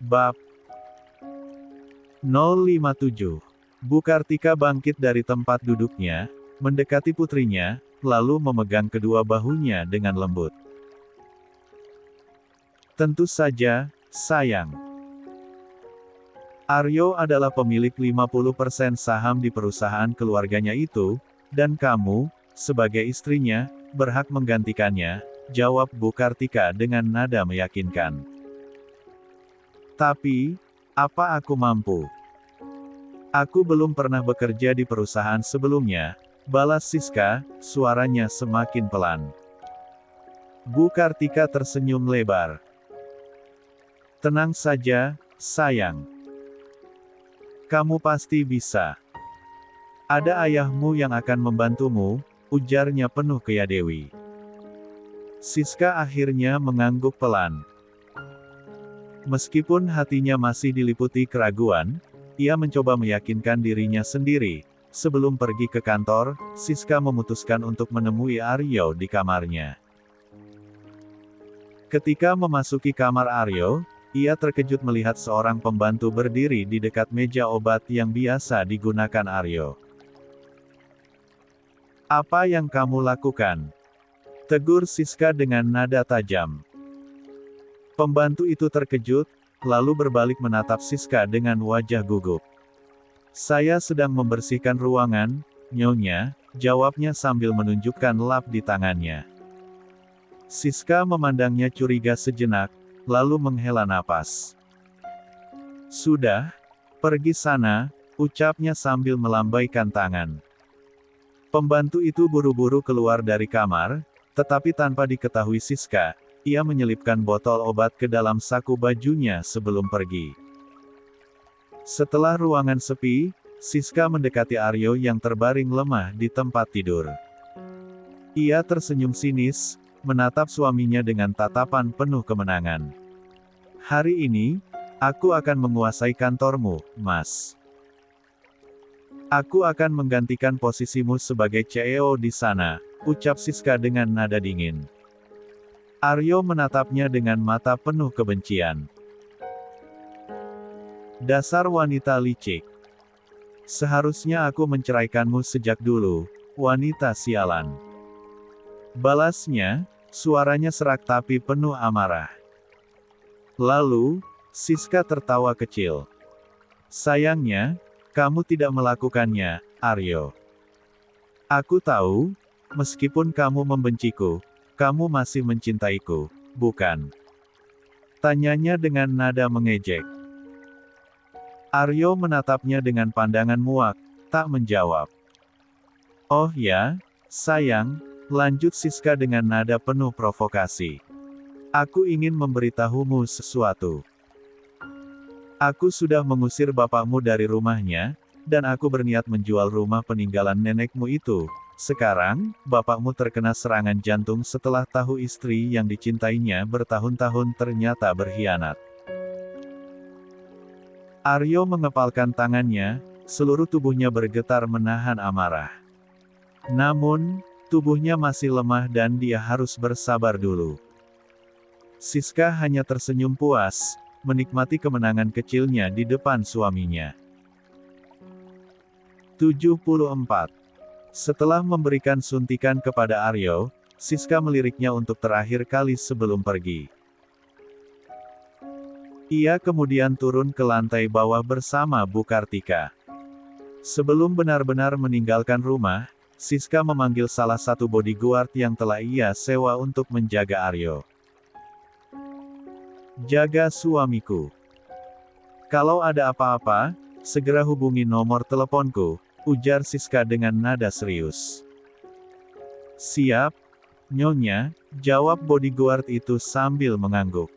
Bab 057. Bu Kartika bangkit dari tempat duduknya, mendekati putrinya, lalu memegang kedua bahunya dengan lembut. Tentu saja, sayang. Aryo adalah pemilik 50% saham di perusahaan keluarganya itu, dan kamu, sebagai istrinya, berhak menggantikannya, jawab Bu Kartika dengan nada meyakinkan. Tapi, apa aku mampu? Aku belum pernah bekerja di perusahaan sebelumnya, balas Siska, suaranya semakin pelan. Bu Kartika tersenyum lebar. Tenang saja, sayang. Kamu pasti bisa. Ada ayahmu yang akan membantumu, ujarnya penuh keyadewi. Siska akhirnya mengangguk pelan. Meskipun hatinya masih diliputi keraguan, ia mencoba meyakinkan dirinya sendiri. Sebelum pergi ke kantor, Siska memutuskan untuk menemui Aryo di kamarnya. Ketika memasuki kamar Aryo, ia terkejut melihat seorang pembantu berdiri di dekat meja obat yang biasa digunakan Aryo. "Apa yang kamu lakukan?" tegur Siska dengan nada tajam. Pembantu itu terkejut, lalu berbalik menatap Siska dengan wajah gugup. "Saya sedang membersihkan ruangan, Nyonya," jawabnya sambil menunjukkan lap di tangannya. Siska memandangnya curiga sejenak, lalu menghela napas. "Sudah, pergi sana," ucapnya sambil melambaikan tangan. Pembantu itu buru-buru keluar dari kamar, tetapi tanpa diketahui Siska, ia menyelipkan botol obat ke dalam saku bajunya sebelum pergi. Setelah ruangan sepi, Siska mendekati Aryo yang terbaring lemah di tempat tidur. Ia tersenyum sinis, menatap suaminya dengan tatapan penuh kemenangan. "Hari ini, aku akan menguasai kantormu, Mas. Aku akan menggantikan posisimu sebagai CEO di sana," ucap Siska dengan nada dingin. Aryo menatapnya dengan mata penuh kebencian. "Dasar wanita licik. Seharusnya aku menceraikanmu sejak dulu, wanita sialan." Balasnya, suaranya serak tapi penuh amarah. Lalu, Siska tertawa kecil. "Sayangnya, kamu tidak melakukannya, Aryo. Aku tahu, meskipun kamu membenciku, kamu masih mencintaiku, bukan?" tanyanya dengan nada mengejek. Aryo menatapnya dengan pandangan muak, tak menjawab. "Oh ya, sayang," lanjut Siska dengan nada penuh provokasi. "Aku ingin memberitahumu sesuatu. Aku sudah mengusir bapakmu dari rumahnya, dan aku berniat menjual rumah peninggalan nenekmu itu. Sekarang, bapakmu terkena serangan jantung setelah tahu istri yang dicintainya bertahun-tahun ternyata berkhianat." Aryo mengepalkan tangannya, seluruh tubuhnya bergetar menahan amarah. Namun, tubuhnya masih lemah dan dia harus bersabar dulu. Siska hanya tersenyum puas, menikmati kemenangan kecilnya di depan suaminya. 74. Setelah memberikan suntikan kepada Aryo, Siska meliriknya untuk terakhir kali sebelum pergi. Ia kemudian turun ke lantai bawah bersama Bu Kartika. Sebelum benar-benar meninggalkan rumah, Siska memanggil salah satu bodyguard yang telah ia sewa untuk menjaga Aryo. "Jaga suamiku. Kalau ada apa-apa, segera hubungi nomor teleponku," ujar Siska dengan nada serius. "Siap, Nyonya," jawab bodyguard itu sambil mengangguk.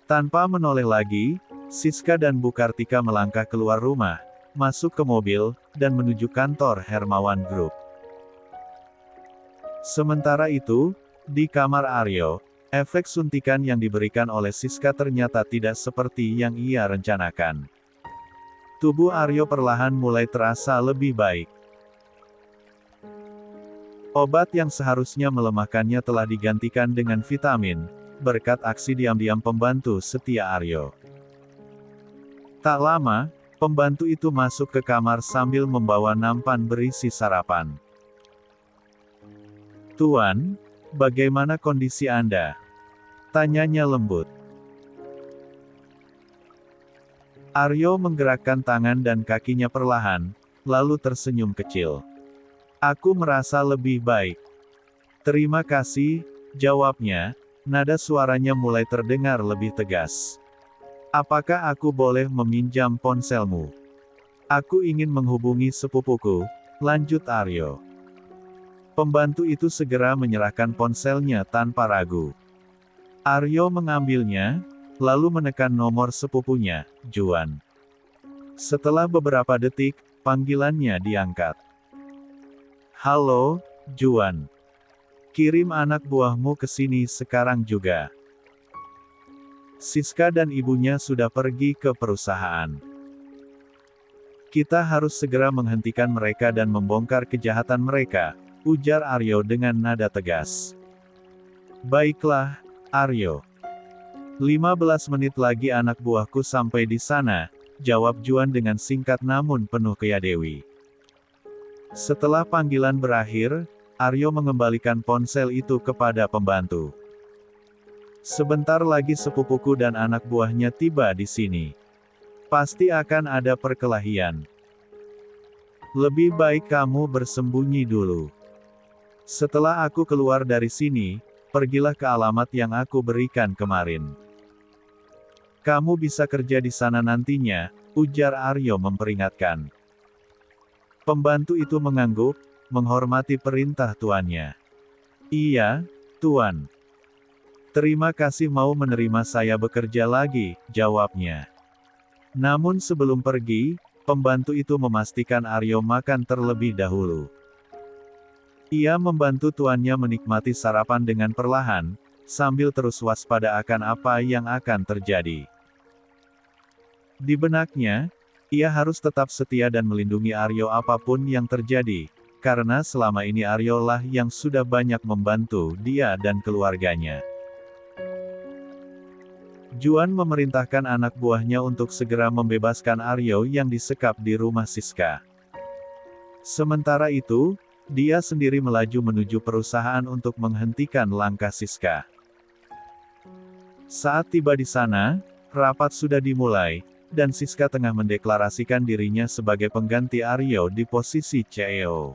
Tanpa menoleh lagi, Siska dan Bu Kartika melangkah keluar rumah, masuk ke mobil, dan menuju kantor Hermawan Group. Sementara itu, di kamar Aryo, efek suntikan yang diberikan oleh Siska ternyata tidak seperti yang ia rencanakan. Tubuh Aryo perlahan mulai terasa lebih baik. Obat yang seharusnya melemahkannya telah digantikan dengan vitamin, berkat aksi diam-diam pembantu setia Aryo. Tak lama, pembantu itu masuk ke kamar sambil membawa nampan berisi sarapan. "Tuan, bagaimana kondisi Anda?" tanyanya lembut. Aryo menggerakkan tangan dan kakinya perlahan, lalu tersenyum kecil. "Aku merasa lebih baik." "Terima kasih," jawabnya, nada suaranya mulai terdengar lebih tegas. "Apakah aku boleh meminjam ponselmu? Aku ingin menghubungi sepupuku," lanjut Aryo. Pembantu itu segera menyerahkan ponselnya tanpa ragu. Aryo mengambilnya, lalu menekan nomor sepupunya, Juan. Setelah beberapa detik, panggilannya diangkat. "Halo, Juan. Kirim anak buahmu ke sini sekarang juga. Siska dan ibunya sudah pergi ke perusahaan. Kita harus segera menghentikan mereka dan membongkar kejahatan mereka," ujar Aryo dengan nada tegas. "Baiklah, Aryo. 15 menit lagi anak buahku sampai di sana," jawab Juan dengan singkat namun penuh keyadewi. Setelah panggilan berakhir, Aryo mengembalikan ponsel itu kepada pembantu. "Sebentar lagi sepupuku dan anak buahnya tiba di sini. Pasti akan ada perkelahian. Lebih baik kamu bersembunyi dulu. Setelah aku keluar dari sini, pergilah ke alamat yang aku berikan kemarin. Kamu bisa kerja di sana nantinya," ujar Aryo memperingatkan. Pembantu itu mengangguk, menghormati perintah tuannya. "Iya, Tuan. Terima kasih mau menerima saya bekerja lagi," jawabnya. Namun sebelum pergi, pembantu itu memastikan Aryo makan terlebih dahulu. Ia membantu tuannya menikmati sarapan dengan perlahan, sambil terus waspada akan apa yang akan terjadi. Di benaknya, ia harus tetap setia dan melindungi Aryo apapun yang terjadi, karena selama ini Aryo lah yang sudah banyak membantu dia dan keluarganya. Juan memerintahkan anak buahnya untuk segera membebaskan Aryo yang disekap di rumah Siska. Sementara itu, dia sendiri melaju menuju perusahaan untuk menghentikan langkah Siska. Saat tiba di sana, rapat sudah dimulai, dan Siska tengah mendeklarasikan dirinya sebagai pengganti Aryo di posisi CEO.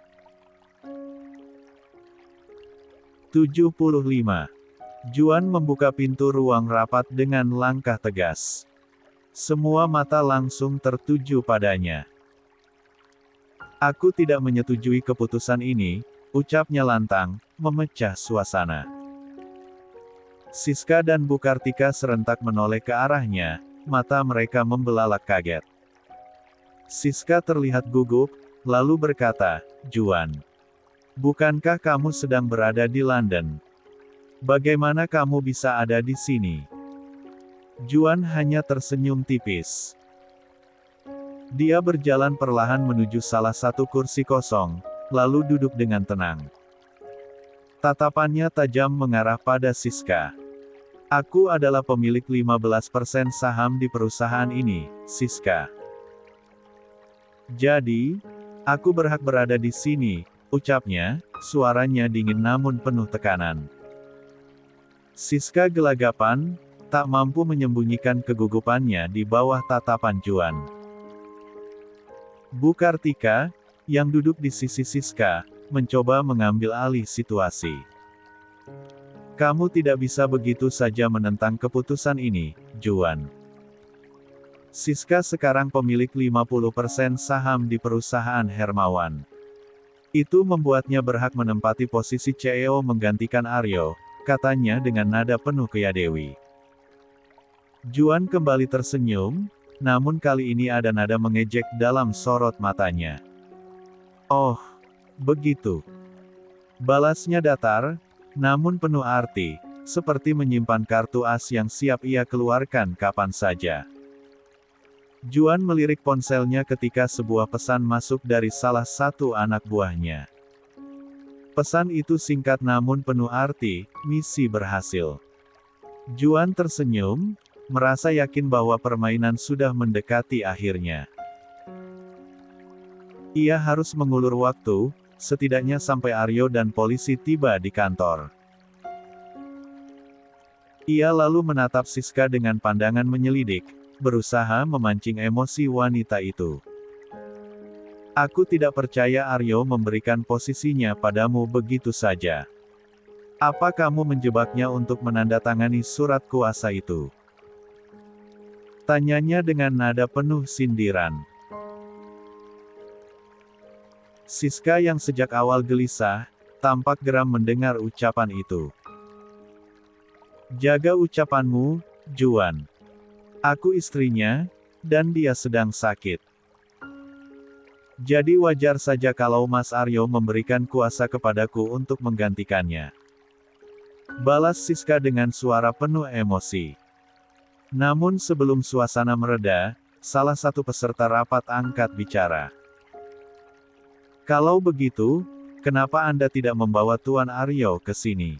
75. Juan membuka pintu ruang rapat dengan langkah tegas. Semua mata langsung tertuju padanya. "Aku tidak menyetujui keputusan ini," ucapnya lantang, memecah suasana. Siska dan Bu Kartika serentak menoleh ke arahnya, mata mereka membelalak kaget. Siska terlihat gugup, lalu berkata, "Juan, bukankah kamu sedang berada di London? Bagaimana kamu bisa ada di sini?" Juan hanya tersenyum tipis. Dia berjalan perlahan menuju salah satu kursi kosong, lalu duduk dengan tenang. Tatapannya tajam mengarah pada Siska. "Aku adalah pemilik 15% saham di perusahaan ini, Siska. Jadi, aku berhak berada di sini," ucapnya, suaranya dingin namun penuh tekanan. Siska gelagapan, tak mampu menyembunyikan kegugupannya di bawah tatapan Juan. Bu Kartika, yang duduk di sisi Siska, mencoba mengambil alih situasi. "Kamu tidak bisa begitu saja menentang keputusan ini, Juan. Siska sekarang pemilik 50% saham di perusahaan Hermawan. Itu membuatnya berhak menempati posisi CEO menggantikan Aryo," katanya dengan nada penuh keyadewi. Juan kembali tersenyum, namun kali ini ada nada mengejek dalam sorot matanya. "Oh, begitu," balasnya datar, namun penuh arti, seperti menyimpan kartu as yang siap ia keluarkan kapan saja. Juan melirik ponselnya ketika sebuah pesan masuk dari salah satu anak buahnya. Pesan itu singkat namun penuh arti, "Misi berhasil." Juan tersenyum, merasa yakin bahwa permainan sudah mendekati akhirnya. Ia harus mengulur waktu, setidaknya sampai Aryo dan polisi tiba di kantor. Ia lalu menatap Siska dengan pandangan menyelidik, berusaha memancing emosi wanita itu. Aku tidak percaya Aryo memberikan posisinya padamu begitu saja. Apa kamu menjebaknya untuk menandatangani surat kuasa itu? Tanyanya dengan nada penuh sindiran. Siska yang sejak awal gelisah, tampak geram mendengar ucapan itu. Jaga ucapanmu, Juan. Aku istrinya, dan dia sedang sakit. Jadi wajar saja kalau Mas Aryo memberikan kuasa kepadaku untuk menggantikannya. Balas Siska dengan suara penuh emosi. Namun sebelum suasana mereda, salah satu peserta rapat angkat bicara. Kalau begitu, kenapa Anda tidak membawa Tuan Aryo ke sini?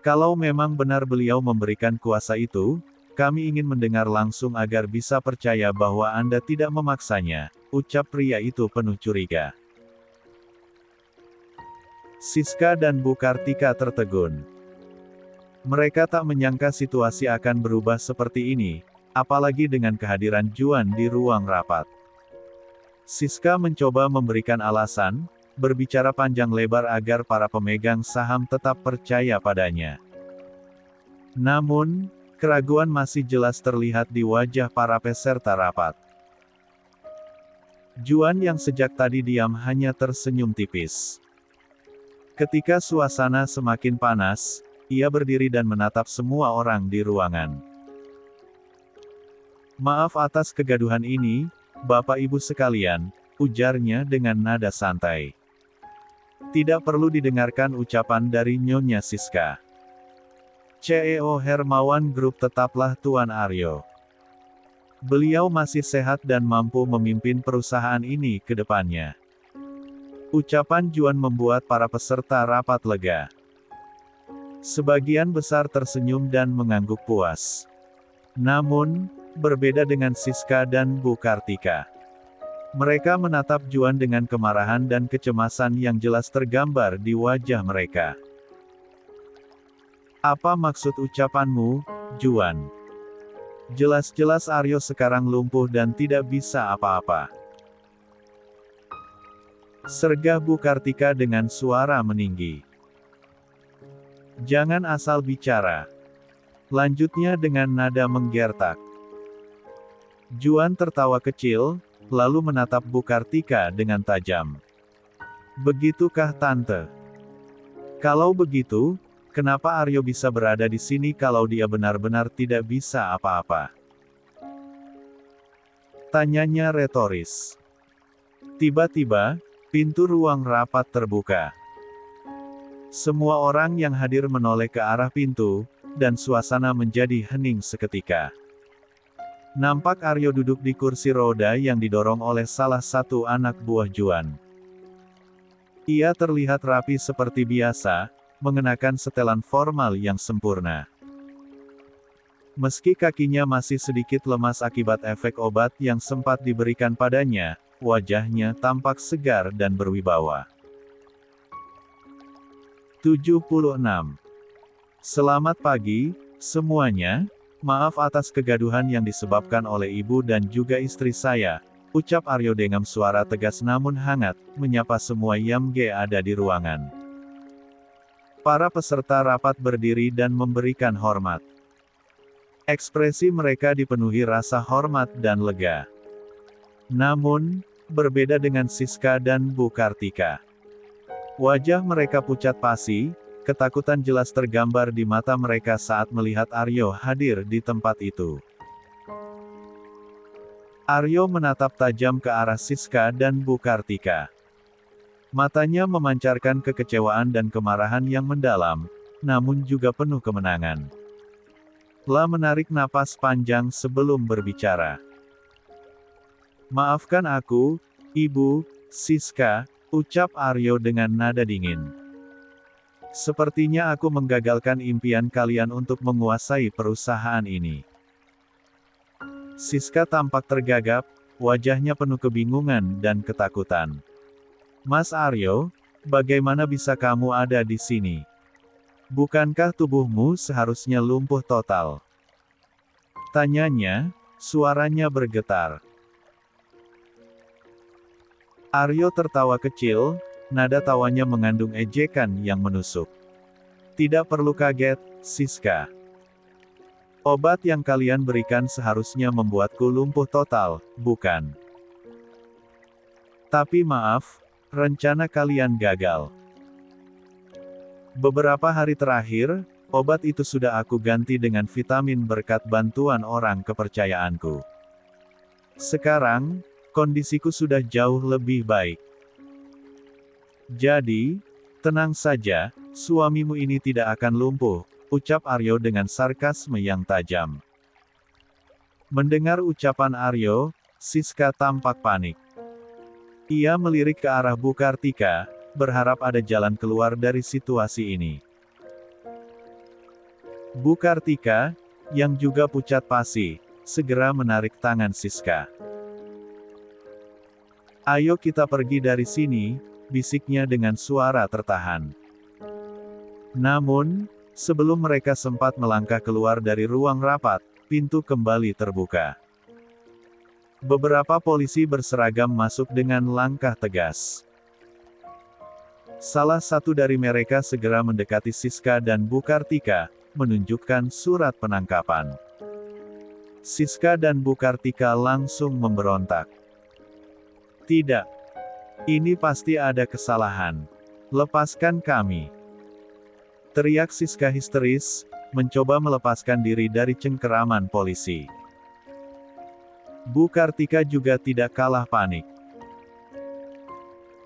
Kalau memang benar beliau memberikan kuasa itu, kami ingin mendengar langsung agar bisa percaya bahwa Anda tidak memaksanya, ucap pria itu penuh curiga. Siska dan Bu Kartika tertegun. Mereka tak menyangka situasi akan berubah seperti ini, apalagi dengan kehadiran Juan di ruang rapat. Siska mencoba memberikan alasan, berbicara panjang lebar agar para pemegang saham tetap percaya padanya. Namun, keraguan masih jelas terlihat di wajah para peserta rapat. Juan yang sejak tadi diam hanya tersenyum tipis. Ketika suasana semakin panas, ia berdiri dan menatap semua orang di ruangan. Maaf atas kegaduhan ini, Bapak Ibu sekalian, ujarnya dengan nada santai. Tidak perlu didengarkan ucapan dari Nyonya Siska. CEO Hermawan Group tetaplah Tuan Aryo. Beliau masih sehat dan mampu memimpin perusahaan ini ke depannya. Ucapan Juan membuat para peserta rapat lega. Sebagian besar tersenyum dan mengangguk puas. Namun, berbeda dengan Siska dan Bu Kartika. Mereka menatap Juan dengan kemarahan dan kecemasan yang jelas tergambar di wajah mereka. Apa maksud ucapanmu, Juan? Jelas-jelas Aryo sekarang lumpuh dan tidak bisa apa-apa. Sergah Bu Kartika dengan suara meninggi. Jangan asal bicara. Lanjutnya dengan nada menggertak. Juan tertawa kecil, lalu menatap Bu Kartika dengan tajam. Begitukah Tante? Kalau begitu, kenapa Aryo bisa berada di sini kalau dia benar-benar tidak bisa apa-apa? Tanyanya retoris. Tiba-tiba, pintu ruang rapat terbuka. Semua orang yang hadir menoleh ke arah pintu, dan suasana menjadi hening seketika. Nampak Aryo duduk di kursi roda yang didorong oleh salah satu anak buah Juan. Ia terlihat rapi seperti biasa, mengenakan setelan formal yang sempurna. Meski kakinya masih sedikit lemas akibat efek obat yang sempat diberikan padanya, wajahnya tampak segar dan berwibawa. 76. Selamat pagi, semuanya. Maaf atas kegaduhan yang disebabkan oleh ibu dan juga istri saya, ucap Aryo dengan suara tegas namun hangat, menyapa semua yang ada di ruangan. Para peserta rapat berdiri dan memberikan hormat. Ekspresi mereka dipenuhi rasa hormat dan lega. Namun, berbeda dengan Siska dan Bu Kartika. Wajah mereka pucat pasi, ketakutan jelas tergambar di mata mereka saat melihat Aryo hadir di tempat itu. Aryo menatap tajam ke arah Siska dan Bu Kartika. Matanya memancarkan kekecewaan dan kemarahan yang mendalam, namun juga penuh kemenangan. Lah menarik napas panjang sebelum berbicara. Maafkan aku, Ibu, Siska, ucap Aryo dengan nada dingin. Sepertinya aku menggagalkan impian kalian untuk menguasai perusahaan ini. Siska tampak tergagap, wajahnya penuh kebingungan dan ketakutan. Mas Aryo, bagaimana bisa kamu ada di sini? Bukankah tubuhmu seharusnya lumpuh total? Tanyanya, suaranya bergetar. Aryo tertawa kecil, nada tawanya mengandung ejekan yang menusuk. Tidak perlu kaget, Siska. Obat yang kalian berikan seharusnya membuatku lumpuh total, bukan? Tapi maaf, rencana kalian gagal. Beberapa hari terakhir, obat itu sudah aku ganti dengan vitamin berkat bantuan orang kepercayaanku. Sekarang, kondisiku sudah jauh lebih baik. Jadi, tenang saja, suamimu ini tidak akan lumpuh, ucap Aryo dengan sarkasme yang tajam. Mendengar ucapan Aryo, Siska tampak panik. Ia melirik ke arah Bu Kartika, berharap ada jalan keluar dari situasi ini. Bu Kartika, yang juga pucat pasi, segera menarik tangan Siska. Ayo kita pergi dari sini, bisiknya dengan suara tertahan. Namun, sebelum mereka sempat melangkah keluar dari ruang rapat, pintu kembali terbuka. Beberapa polisi berseragam masuk dengan langkah tegas. Salah satu dari mereka segera mendekati Siska dan Bu Kartika, menunjukkan surat penangkapan. Siska dan Bu Kartika langsung memberontak. Tidak. Ini pasti ada kesalahan. Lepaskan kami. Teriak Siska histeris, mencoba melepaskan diri dari cengkeraman polisi. Bu Kartika juga tidak kalah panik.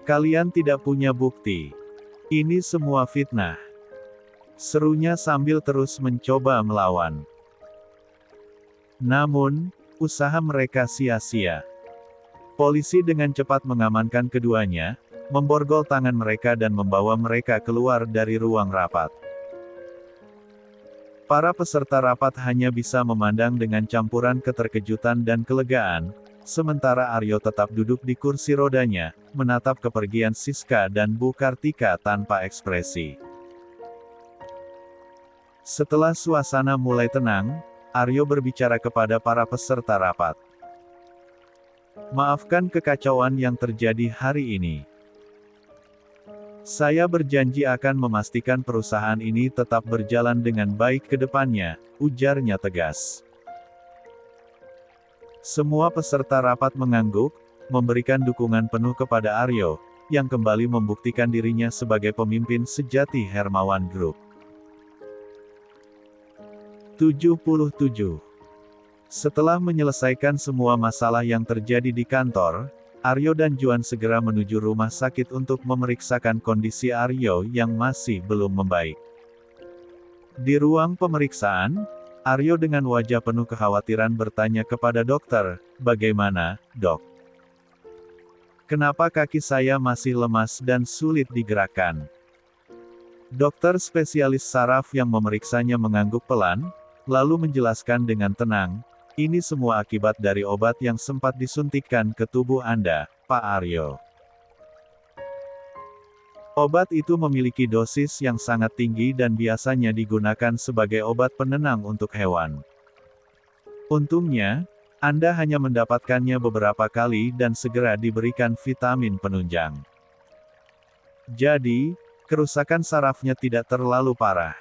Kalian tidak punya bukti. Ini semua fitnah. Serunya sambil terus mencoba melawan. Namun, usaha mereka sia-sia. Polisi dengan cepat mengamankan keduanya, memborgol tangan mereka dan membawa mereka keluar dari ruang rapat. Para peserta rapat hanya bisa memandang dengan campuran keterkejutan dan kelegaan, sementara Aryo tetap duduk di kursi rodanya, menatap kepergian Siska dan Bu Kartika tanpa ekspresi. Setelah suasana mulai tenang, Aryo berbicara kepada para peserta rapat. Maafkan kekacauan yang terjadi hari ini. Saya berjanji akan memastikan perusahaan ini tetap berjalan dengan baik ke depannya, ujarnya tegas. Semua peserta rapat mengangguk, memberikan dukungan penuh kepada Aryo, yang kembali membuktikan dirinya sebagai pemimpin sejati Hermawan Group. 77. Setelah menyelesaikan semua masalah yang terjadi di kantor, Aryo dan Juan segera menuju rumah sakit untuk memeriksakan kondisi Aryo yang masih belum membaik. Di ruang pemeriksaan, Aryo dengan wajah penuh kekhawatiran bertanya kepada dokter, "Bagaimana, dok? Kenapa kaki saya masih lemas dan sulit digerakkan?" Dokter spesialis saraf yang memeriksanya mengangguk pelan, lalu menjelaskan dengan tenang, "Ini semua akibat dari obat yang sempat disuntikkan ke tubuh Anda, Pak Aryo. Obat itu memiliki dosis yang sangat tinggi dan biasanya digunakan sebagai obat penenang untuk hewan. Untungnya, Anda hanya mendapatkannya beberapa kali dan segera diberikan vitamin penunjang. Jadi, kerusakan sarafnya tidak terlalu parah."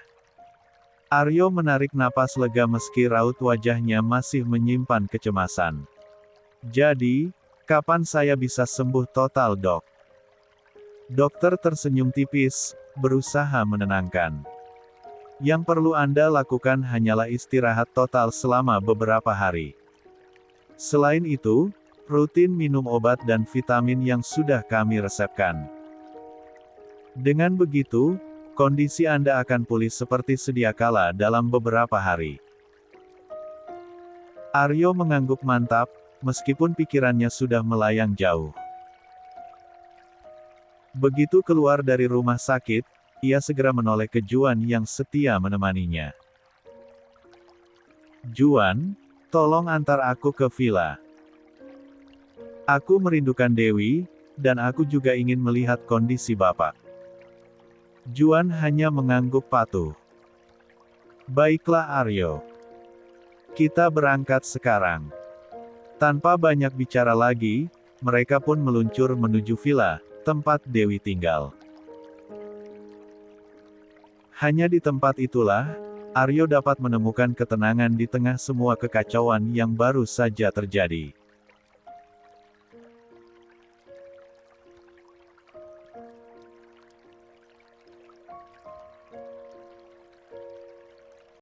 Aryo menarik napas lega meski raut wajahnya masih menyimpan kecemasan. "Jadi, kapan saya bisa sembuh total, dok?" Dokter tersenyum tipis, berusaha menenangkan. "Yang perlu Anda lakukan hanyalah istirahat total selama beberapa hari. Selain itu, rutin minum obat dan vitamin yang sudah kami resepkan. Dengan begitu, kondisi Anda akan pulih seperti sedia kala dalam beberapa hari." Aryo mengangguk mantap, meskipun pikirannya sudah melayang jauh. Begitu keluar dari rumah sakit, Ia segera menoleh ke Juan yang setia menemaninya. "Juan, tolong antar aku ke villa. Aku merindukan Dewi, dan aku juga ingin melihat kondisi Bapak." Juan hanya mengangguk patuh. "Baiklah Aryo. Kita berangkat sekarang." Tanpa banyak bicara lagi, mereka pun meluncur menuju villa, tempat Dewi tinggal. Hanya di tempat itulah, Aryo dapat menemukan ketenangan di tengah semua kekacauan yang baru saja terjadi.